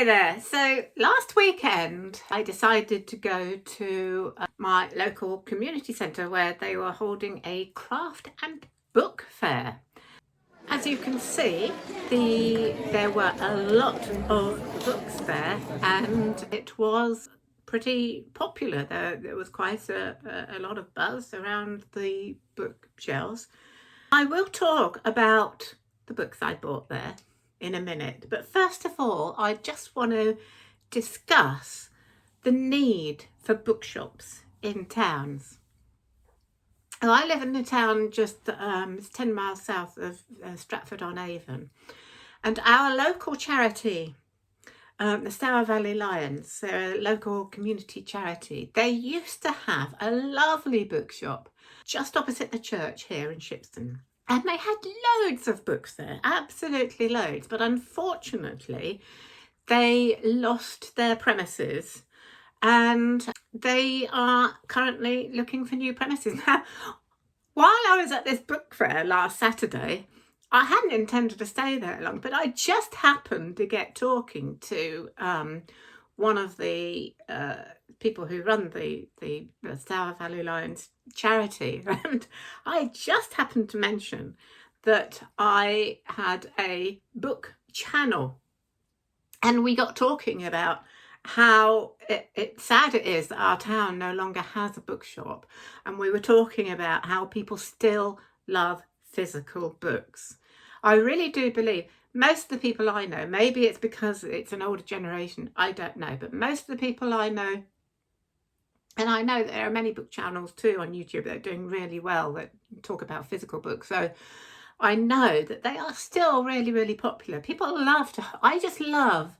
Hi there. So last weekend I decided to go to my local community centre where they were holding a craft and book fair. As you can see, there were a lot of books there and it was pretty popular. There was quite a lot of buzz around the bookshelves. I will talk about the books I bought there in a minute, but first of all, I just want to discuss the need for bookshops in towns. Well, I live in a town just it's 10 miles south of Stratford-on-Avon, and our local charity, the Stour Valley Lions, they're a local community charity. They used to have a lovely bookshop just opposite the church here in Shipston. And they had loads of books there, absolutely loads. But unfortunately, they lost their premises and they are currently looking for new premises. Now, while I was at this book fair last Saturday, I hadn't intended to stay there long, but I just happened to get talking to one of the people who run the Stour Valley Lions charity, and I just happened to mention that I had a book channel, and we got talking about how sad it is that our town no longer has a bookshop, and we were talking about how people still love physical books. I really do believe most of the people I know, maybe it's because it's an older generation, I don't know, but most of the people I know, and I know that there are many book channels too on YouTube that are doing really well that talk about physical books, so I know that they are still really, really popular. People love to, I just love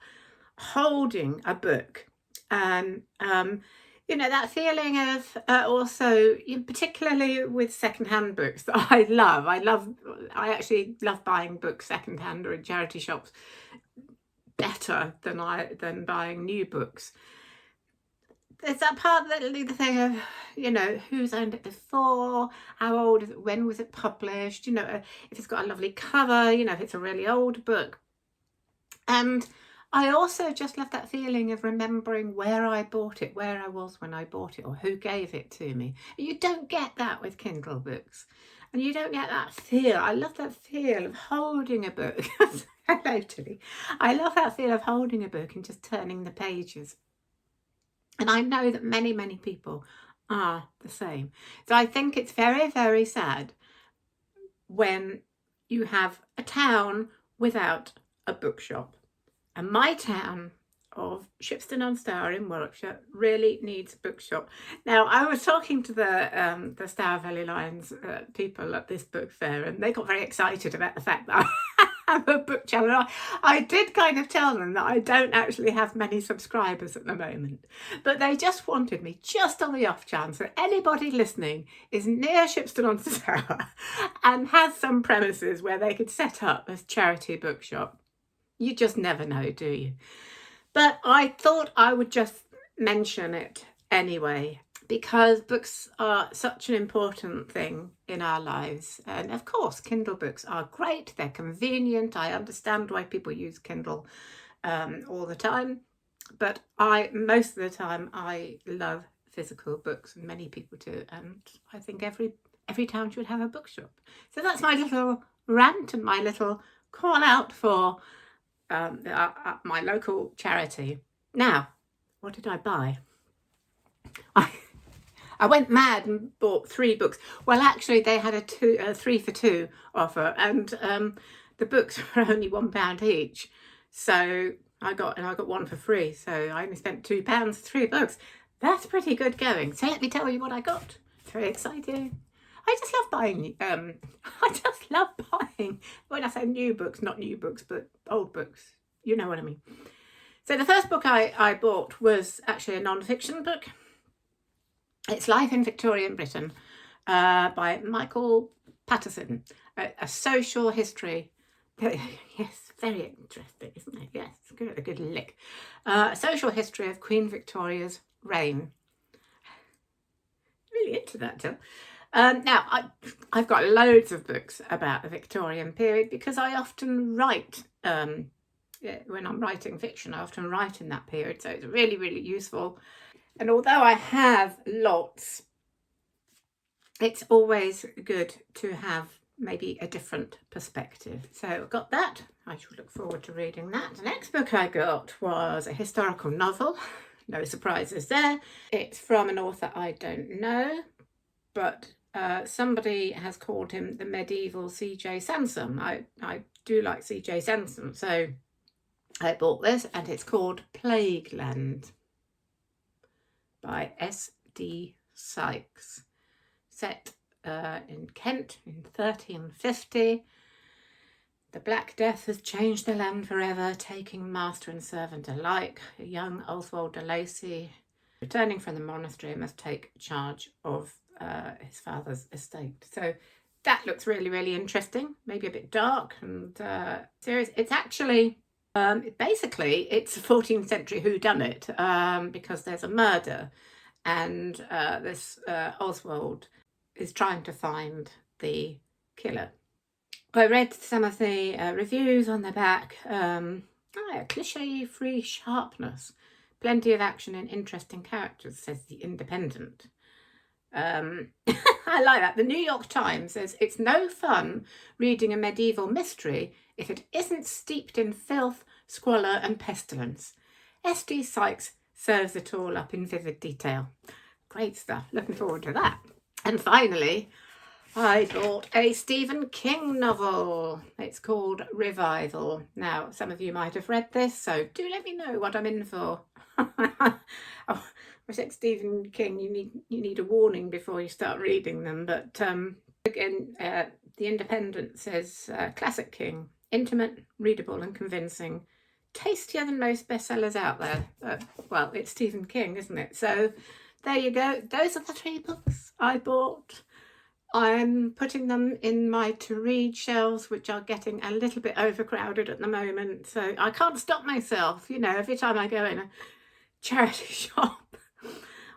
holding a book, and that feeling of also, particularly with secondhand books that I actually love buying books secondhand or in charity shops better than buying new books. There's that part that the thing of, who's owned it before, how old is it, when was it published, if it's got a lovely cover, if it's a really old book. And I also just love that feeling of remembering where I bought it, where I was when I bought it, or who gave it to me. You don't get that with Kindle books. And you don't get that feel. I love that feel of holding a book. Hello, Tilly. I love that feel of holding a book and just turning the pages. And I know that many, many people are the same. So I think it's very, very sad when you have a town without a bookshop. And my town of Shipston-on-Stour in Warwickshire really needs a bookshop. Now, I was talking to the Stour Valley Lions people at this book fair, and they got very excited about the fact that I have a book channel. I did kind of tell them that I don't actually have many subscribers at the moment, but they just wanted me, just on the off chance that anybody listening is near Shipston-on-Stour and has some premises where they could set up a charity bookshop. You just never know, do you? But I thought I would just mention it anyway, because books are such an important thing in our lives. And of course, Kindle books are great. They're convenient. I understand why people use Kindle all the time. But most of the time, I love physical books, and many people do. And I think every town should have a bookshop. So that's my little rant and my little call out for my local charity. Now, what did I buy? I went mad and bought 3 books. Well, actually, they had a 3 for 2 offer, and the books were only £1 each. So I got one for free. So I only spent £2 for 3 books. That's pretty good going. So let me tell you what I got. It's very exciting. I just love buying. When I say new books, not new books, but old books. You know what I mean. So the first book I bought was actually a non-fiction book. It's Life in Victorian Britain by Michael Patterson, a social history. Yes, very interesting, isn't it? Yes, it's a good lick. A social history of Queen Victoria's reign. Really into that, Jill. Now, I've got loads of books about the Victorian period because I often write when I'm writing fiction, I often write in that period, so it's really, really useful. And although I have lots, it's always good to have maybe a different perspective. So I've got that. I shall look forward to reading that. The next book I got was a historical novel. No surprises there. It's from an author I don't know, but somebody has called him the medieval C.J. Sansom. I do like C.J. Sansom, so I bought this, and it's called Plagueland by S.D. Sykes. Set in Kent in 1350. The Black Death has changed the land forever, taking master and servant alike. A young Oswald de Lacy, returning from the monastery, must take charge of his father's estate. So that looks really, really interesting. Maybe a bit dark and serious. It's actually, basically, it's a 14th century whodunit, because there's a murder, and this Oswald is trying to find the killer. I read some of the reviews on the back. Cliche-free sharpness. Plenty of action and interesting characters, says The Independent. I like that. The New York Times says, it's no fun reading a medieval mystery if it isn't steeped in filth, squalor and pestilence. S.D. Sykes serves it all up in vivid detail. Great stuff. Looking forward to that. And finally, I bought a Stephen King novel. It's called Revival. Now, some of you might have read this, so do let me know what I'm in for. I said Stephen King, you need a warning before you start reading them. But again, The Independent says classic King, intimate, readable, and convincing, tastier than most bestsellers out there. Well, it's Stephen King, isn't it? So there you go. Those are the 3 books I bought. I'm putting them in my to-read shelves, which are getting a little bit overcrowded at the moment. So I can't stop myself. You know, every time I go in a charity shop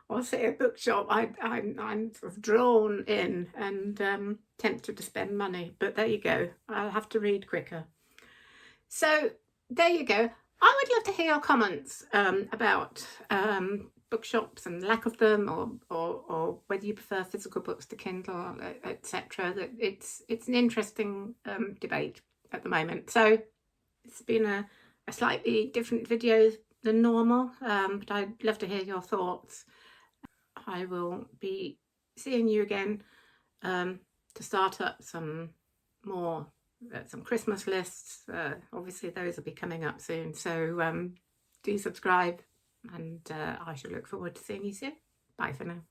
or say a bookshop, I'm sort of drawn in and tempted to spend money. But there you go. I'll have to read quicker. So there you go. I would love to hear your comments about bookshops and lack of them, or whether you prefer physical books to Kindle, etc. That it's an interesting debate at the moment. So it's been a slightly different video than normal, but I'd love to hear your thoughts. I will be seeing you again to start up some more some Christmas lists. Obviously those will be coming up soon, so do subscribe, and I shall look forward to seeing you soon. Bye for now.